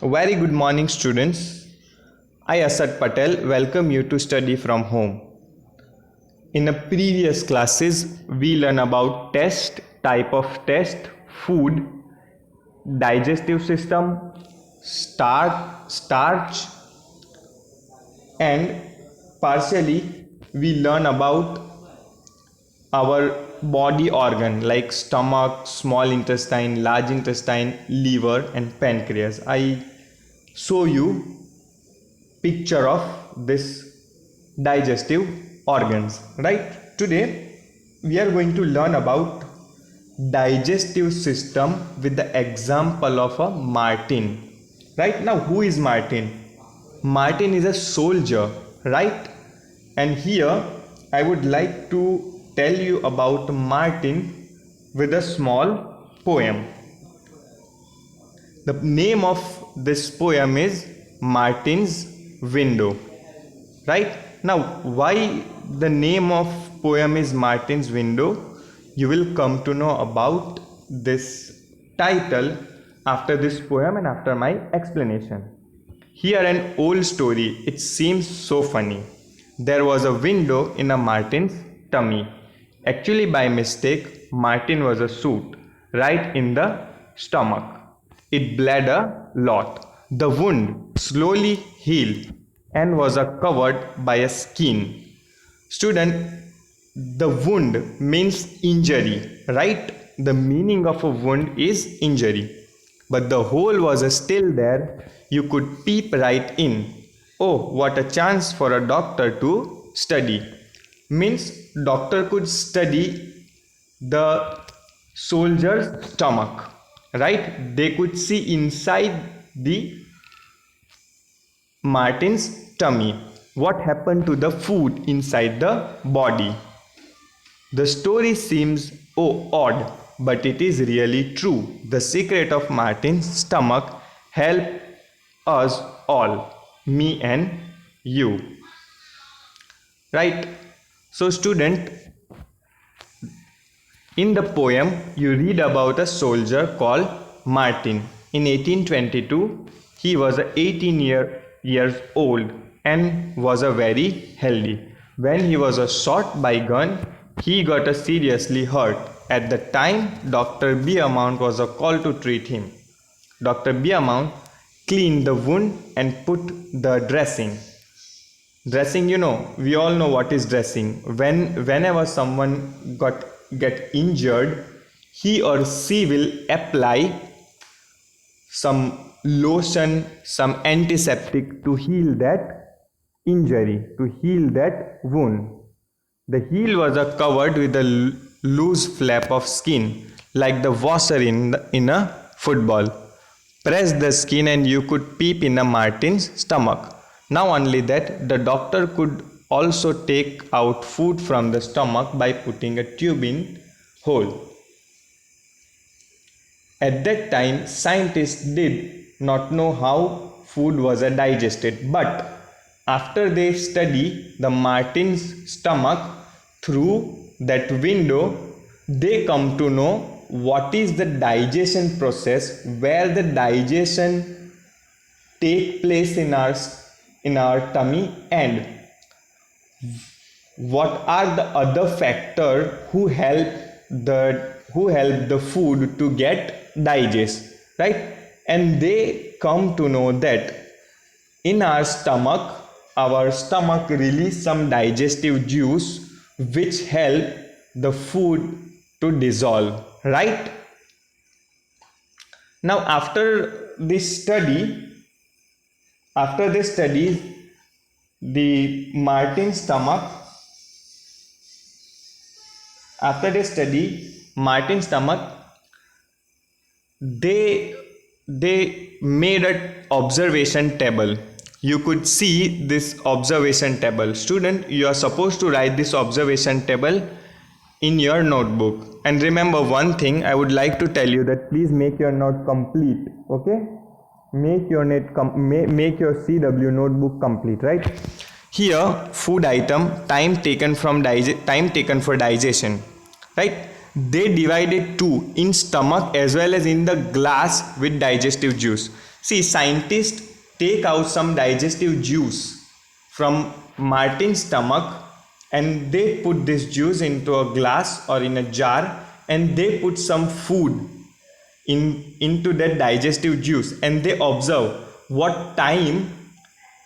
Very good morning, students. I, Asad Patel, welcome you to study from home. In the previous classes, we learn about test, type of test, food, digestive system, starch, and partially we learn about our body organ like stomach, small intestine, large intestine, liver, and pancreas. I show you picture of this digestive organs. Right, today we are going to learn about digestive system with the example of a martin. Right, now who is martin? Martin is a soldier, right? And here I would like to tell you about martin with a small poem. The name of this poem is Martin's Window. Right? Now, why the name of poem is Martin's Window? You will come to know about this title after this poem and after my explanation. Here an old story, it seems so funny. There was a window in a Martin's tummy. Actually, by mistake, Martin was a suit right in the stomach. It bled a lot. The wound slowly healed and was covered by a skin. Student, the wound means injury, right? The meaning of a wound is injury. But the hole was still there. You could peep right in. Oh, what a chance for a doctor to study. Means doctor could study the soldier's stomach, right? They could see inside the Martin's tummy what happened to the food inside the body. The story seems odd, but it is really true. The secret of Martin's stomach helped us all, me and you. Right? So, student, in the poem, you read about a soldier called Martin. In 1822, he was 18 years old and was a very healthy. When he was shot by gun, he got seriously hurt. At the time, Dr. Beaumont was called to treat him. Dr. Beaumont cleaned the wound and put the dressing. Dressing, we all know what is dressing. Whenever someone get injured, he or she will apply some lotion, some antiseptic to heal that injury, to heal that wound. The heel was covered with a loose flap of skin, like the washer in a football. Press the skin and you could peep in a Martin's stomach. Now only that, the doctor could also take out food from the stomach by putting a tube in hole. At that time, scientists did not know how food was digested, but after they study the Martin's stomach through that window, they come to know what is the digestion process, where the digestion take place in our tummy, and what are the other factors who help the food to get digest, right? And they come to know that in our stomach release some digestive juice which help the food to dissolve, right? Now after this study, the Martin stomach, they made an observation table. You could see this observation table. Student, you are supposed to write this observation table in your notebook. And remember one thing, I would like to tell you that please make your note complete. Okay, make your CW notebook complete. Right here, food item, time taken for digestion. Right, they divide it too in stomach as well as in the glass with digestive juice. See, scientists take out some digestive juice from Martin's stomach and they put this juice into a glass or in a jar, and they put some food into that digestive juice, and they observe what time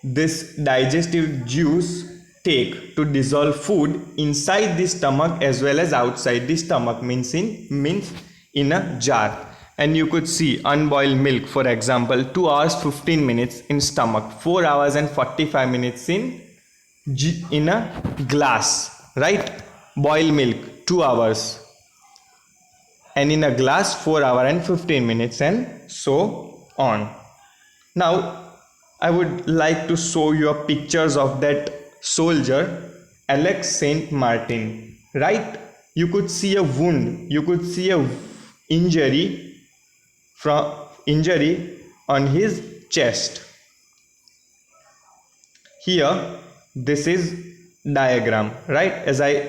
this digestive juice take to dissolve food inside the stomach as well as outside the stomach, means in a jar. And you could see unboiled milk, for example, 2 hours 15 minutes in stomach, 4 hours and 45 minutes in a glass, right? Boiled milk 2 hours, and in a glass 4 hours and 15 minutes, and so on. Now I would like to show you pictures of that soldier Alex Saint Martin, right? You could see a wound, you could see a injury on his chest. Here this is diagram, right? As I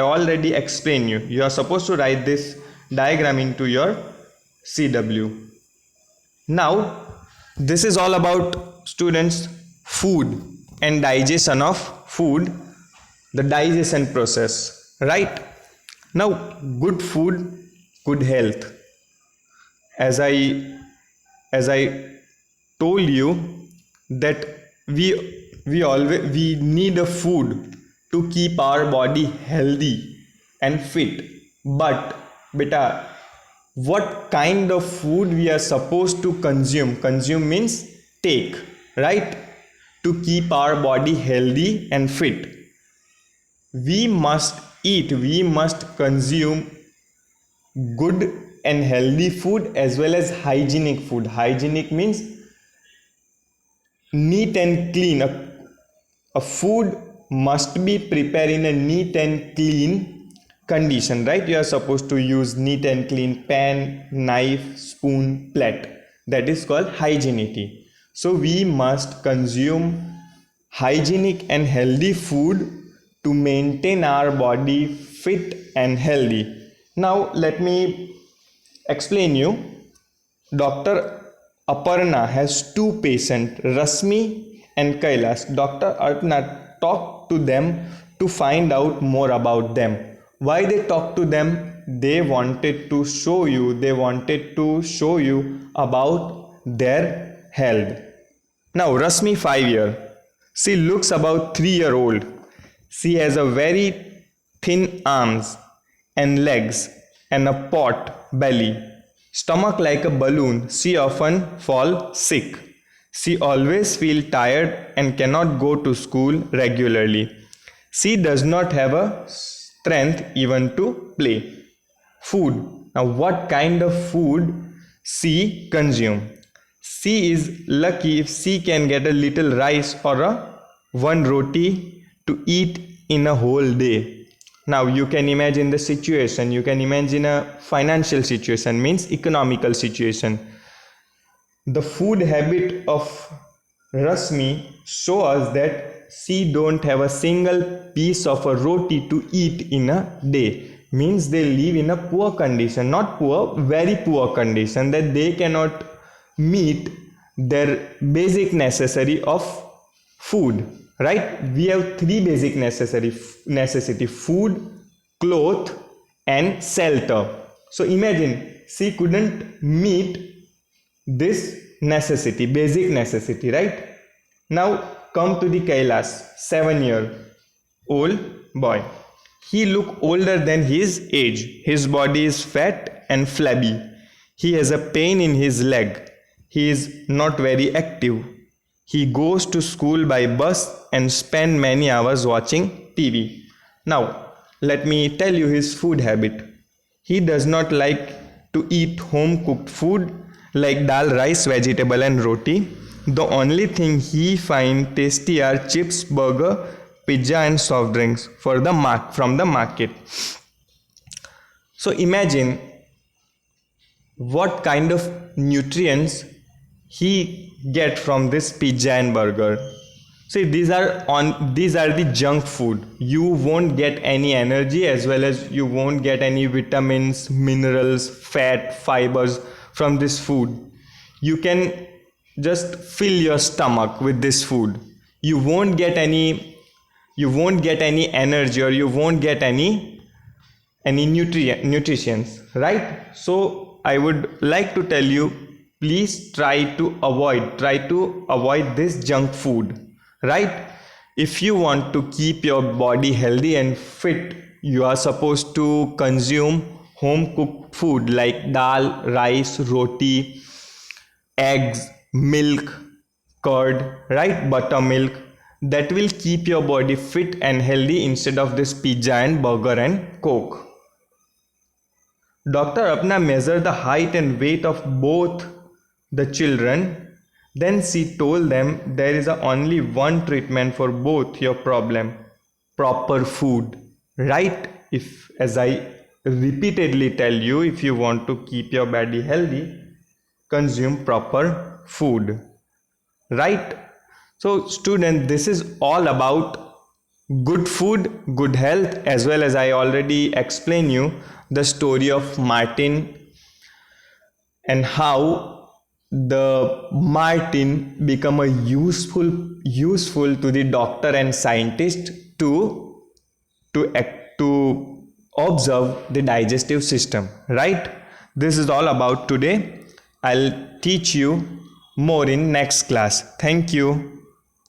already explained you, you are supposed to write this diagram into your CW. Now this is all about, students, food and digestion of food, the digestion process, right? Now good food, good health. As I told you that we need a food to keep our body healthy and fit, but beta, what kind of food we are supposed to consume means take, right? To keep our body healthy and fit, we must consume good and healthy food as well as hygienic food. Hygienic means neat and clean. A food must be prepared in a neat and clean condition, right? You are supposed to use neat and clean pan, knife, spoon, plate. That is called hygienity. So we must consume hygienic and healthy food to maintain our body fit and healthy. Now let me explain you. Dr. Aparna has two patients, Rasmi and Kailash. Dr. Aparna talked to them to find out more about them. Why they talked to them? They wanted to show you about their health. Now Rasmi, 5 years. She looks about 3-year-old. She has a very thin arms and legs and a pot belly. Stomach like a balloon. She often fall sick. She always feel tired and cannot go to school regularly. She does not have a strength even to play. Food. Now what kind of food she consume? She is lucky if she can get a little rice or one roti to eat in a whole day. Now you can imagine the situation, you can imagine a financial situation, means economical situation. The food habit of Rasmi show us that she don't have a single piece of a roti to eat in a day. Means they live in a poor condition, not poor, very poor condition, that they cannot meet their basic necessity of food, right? We have three basic necessity: food, cloth and shelter. So imagine she couldn't meet this necessity, basic necessity, right? Now come to the Kailash, 7-year-old boy. He look older than his age. His body is fat and flabby. He has a pain in his leg. He is not very active. He goes to school by bus and spend many hours watching TV. Now, let me tell you his food habit. He does not like to eat home cooked food like dal, rice, vegetable and roti. The only thing he find tasty are chips, burger, pizza and soft drinks from the market. So imagine what kind of nutrients he get from this pizza and burger. See, these are the junk food. You won't get any energy, as well as you won't get any vitamins, minerals, fat, fibers from this food. You can just fill your stomach with this food. You won't get any energy, or you won't get any nutritions, right? So I would like to tell you, please try to avoid this junk food, right? If you want to keep your body healthy and fit, you are supposed to consume home cooked food like dal, rice, roti, eggs, milk, curd, right? Buttermilk, that will keep your body fit and healthy instead of this pizza and burger and coke. Doctor Apna measured the height and weight of both the children. Then she told them there is only one treatment for both your problem: proper food. Right? If, as I repeatedly tell you, if you want to keep your body healthy, consume proper food. Right? So, student, this is all about good food, good health, as well as I already explained you the story of Martin and how the Martin become a useful to the doctor and scientist to observe the digestive system, right? This is all about today. I'll teach you more in next class. Thank you.